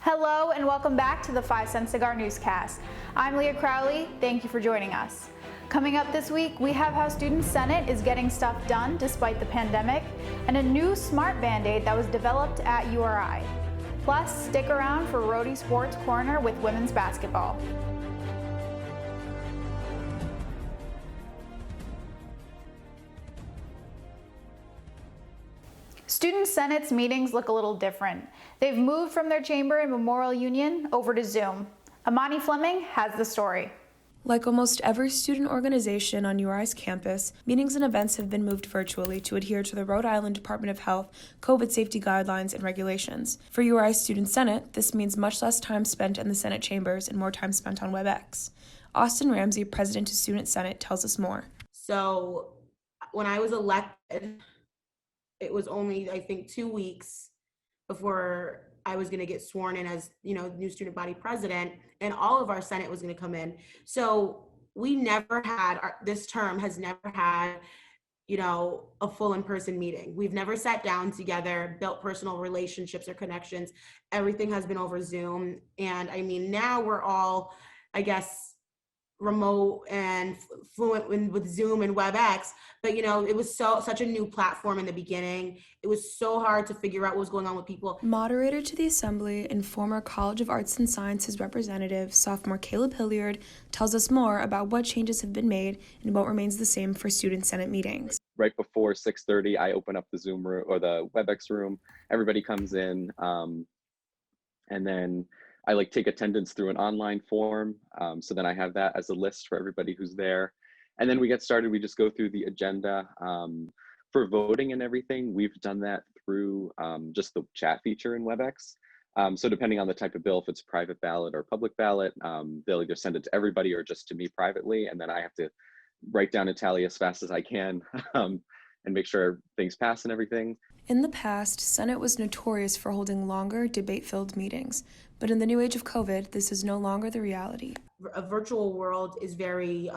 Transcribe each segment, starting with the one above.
Hello and welcome back to the 5 Cent Cigar Newscast. I'm Leah Crowley. Thank you for joining us. Coming up this week, we have how Student Senate is getting stuff done despite the pandemic, and a new smart Band-Aid that was developed at URI. Plus, stick around for Roadie Sports Corner with women's basketball. Student Senate's meetings look a little different. They've moved from their chamber in Memorial Union over to Zoom. Imani Fleming has the story. Like almost every student organization on URI's campus, meetings and events have been moved virtually to adhere to the Rhode Island Department of Health COVID safety guidelines and regulations. For URI's Student Senate, this means much less time spent in the Senate chambers and more time spent on WebEx. Austin Ramsey, president of Student Senate, tells us more. So when I was elected, it was only, I think, 2 weeks before I was going to get sworn in as, new student body president, and all of our Senate was going to come in. So we never had, this term has never had, a full in-person meeting. We've never sat down together, built personal relationships or connections. Everything has been over Zoom. And I mean, now we're all, I guess, remote and fluent with Zoom and WebEx, but it was such a new platform in the beginning. It was so hard to figure out what was going on with people. Moderator to the assembly and former College of Arts and Sciences representative, sophomore Caleb Hilliard, tells us more about what changes have been made and what remains the same for Student Senate meetings. Right before 6:30, I open up the Zoom room or the WebEx room. Everybody comes in, and then I take attendance through an online form. So then I have that as a list for everybody who's there. And then we get started. We just go through the agenda. For voting and everything, we've done that through just the chat feature in WebEx. So depending on the type of bill, if it's private ballot or public ballot, they'll either send it to everybody or just to me privately. And then I have to write down a tally as fast as I can and make sure things pass and everything. In the past, Senate was notorious for holding longer, debate-filled meetings. But in the new age of COVID, this is no longer the reality. A virtual world is very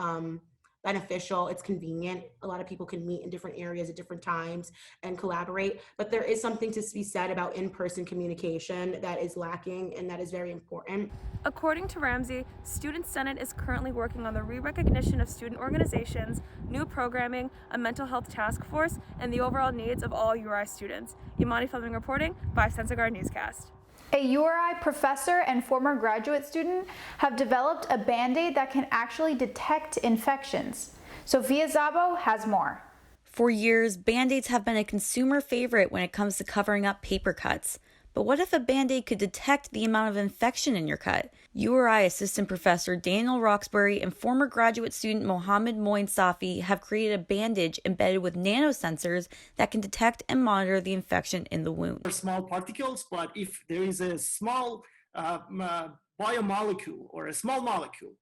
beneficial. It's convenient. A lot of people can meet in different areas at different times and collaborate. But there is something to be said about in-person communication that is lacking, and that is very important. According to Ramsey, Student Senate is currently working on the re-recognition of student organizations, new programming, a mental health task force, and the overall needs of all URI students. Imani Fleming reporting, 5 Cent Cigar Newscast. A URI professor and former graduate student have developed a Band-Aid that can actually detect infections. Sophia Szabo has more. For years, Band-Aids have been a consumer favorite when it comes to covering up paper cuts. But what if a Band-Aid could detect the amount of infection in your cut? URI assistant professor Daniel Roxbury and former graduate student Mohammed Moin Safi have created a bandage embedded with nanosensors that can detect and monitor the infection in the wound. Small particles, but if there is a small biomolecule or a small molecule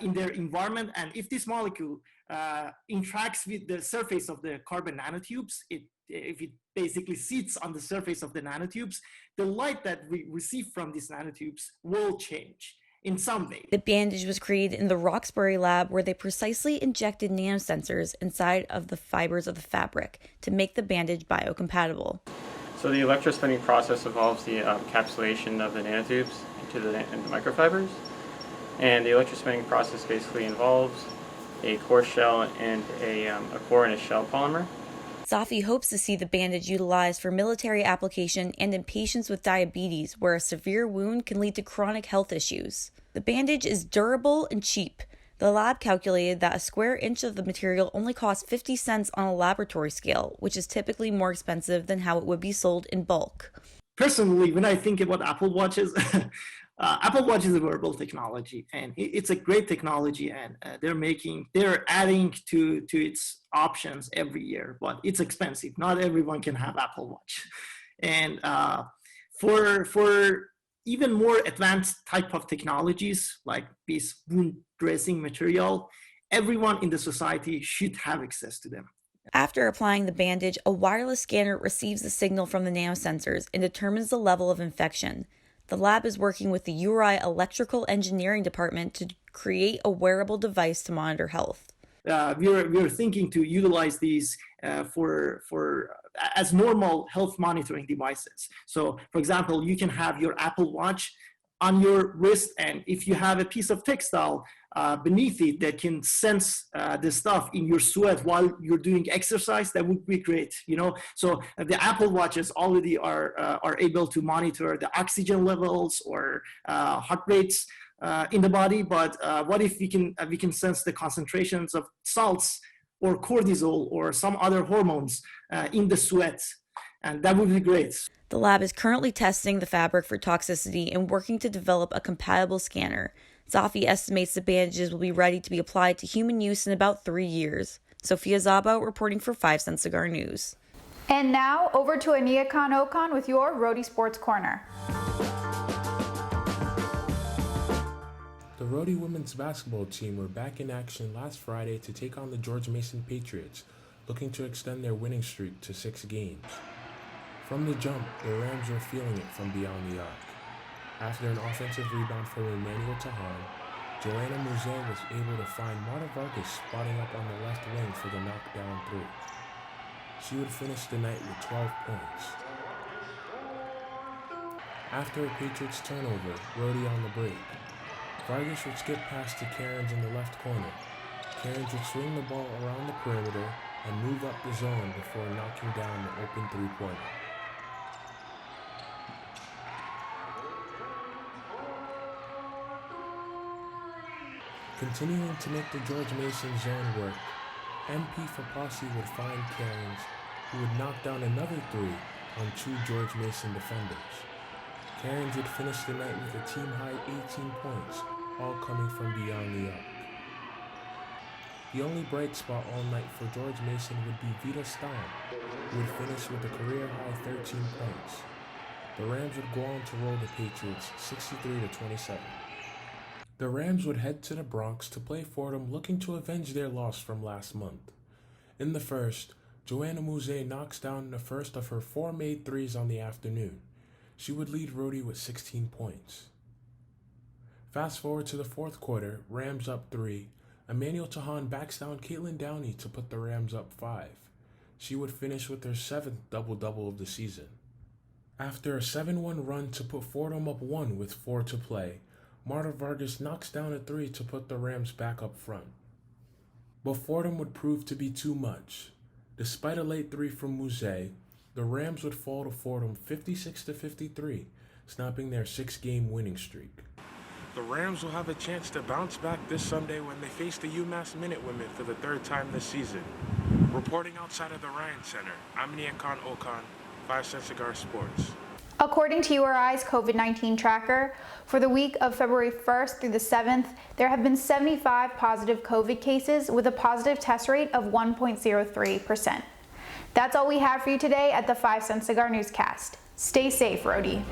in their environment, and if this molecule interacts with the surface of the carbon nanotubes, if it basically sits on the surface of the nanotubes, the light that we receive from these nanotubes will change in some way. The bandage was created in the Roxbury lab, where they precisely injected nanosensors inside of the fibers of the fabric to make the bandage biocompatible. So the electrospinning process involves the encapsulation of the nanotubes into the microfibers. And the electrospinning process basically involves a core shell and a core and a shell polymer. Safi hopes to see the bandage utilized for military application and in patients with diabetes, where a severe wound can lead to chronic health issues. The bandage is durable and cheap. The lab calculated that a square inch of the material only costs 50 cents on a laboratory scale, which is typically more expensive than how it would be sold in bulk. Personally, when I think about Apple Watches, Apple Watch is a wearable technology, and it's a great technology, and they're adding to its options every year, but it's expensive. Not everyone can have Apple Watch. And for even more advanced type of technologies like this wound dressing material, everyone in the society should have access to them. After applying the bandage, a wireless scanner receives the signal from the nanosensors and determines the level of infection. The lab is working with the URI Electrical Engineering Department to create a wearable device to monitor health. We're thinking to utilize these for as normal health monitoring devices. So for example, you can have your Apple Watch on your wrist, and if you have a piece of textile beneath it that can sense the stuff in your sweat while you're doing exercise, that would be great, you know. So the Apple Watches already are able to monitor the oxygen levels or heart rates in the body, but what if we can sense the concentrations of salts or cortisol or some other hormones in the sweat, and that would be great. The lab is currently testing the fabric for toxicity and working to develop a compatible scanner. Sophie estimates the bandages will be ready to be applied to human use in about 3 years. Sophia Szabo reporting for 5 Cent Cigar News. And now over to Aniekan Okon with your Rhody Sports Corner. The Rhody women's basketball team were back in action last Friday to take on the George Mason Patriots, looking to extend their winning streak to 6 games. From the jump, the Rams were feeling it from beyond the arc. After an offensive rebound from Emmanuel Tahan, Joanna Muze was able to find Marta Vargas spotting up on the left wing for the knockdown 3. She would finish the night with 12 points. After a Patriots turnover, Rhody on the break, Vargas would skip past to Cairns in the left corner. Cairns would swing the ball around the perimeter and move up the zone before knocking down the open three-pointer. Continuing to make the George Mason zone work, MP Fapasi would find Cairns, who would knock down another 3 on 2 George Mason defenders. Cairns would finish the night with a team-high 18 points, all coming from beyond the arc. The only bright spot all night for George Mason would be Vita Stein, who would finish with a career-high 13 points. The Rams would go on to roll the Patriots 63-27. The Rams would head to the Bronx to play Fordham, looking to avenge their loss from last month. In the first, Joanna Muze knocks down the first of her 4 made threes on the afternoon. She would lead Rhody with 16 points. Fast forward to the fourth quarter, Rams up 3. Emmanuel Tahan backs down Caitlin Downey to put the Rams up 5. She would finish with her 7th double-double of the season. After a 7-1 run to put Fordham up 1 with 4 to play, Marta Vargas knocks down a 3 to put the Rams back up front. But Fordham would prove to be too much. Despite a late 3 from Muze, the Rams would fall to Fordham 56-53, snapping their 6-game winning streak. The Rams will have a chance to bounce back this Sunday when they face the UMass Minutewomen for the 3rd time this season. Reporting outside of the Ryan Center, I'm Aniekan Okon, 5 Cent Cigar Sports. According to URI's COVID-19 tracker, for the week of February 1st through the 7th, there have been 75 positive COVID cases with a positive test rate of 1.03%. That's all we have for you today at the 5 Cent Cigar Newscast. Stay safe, Rhody.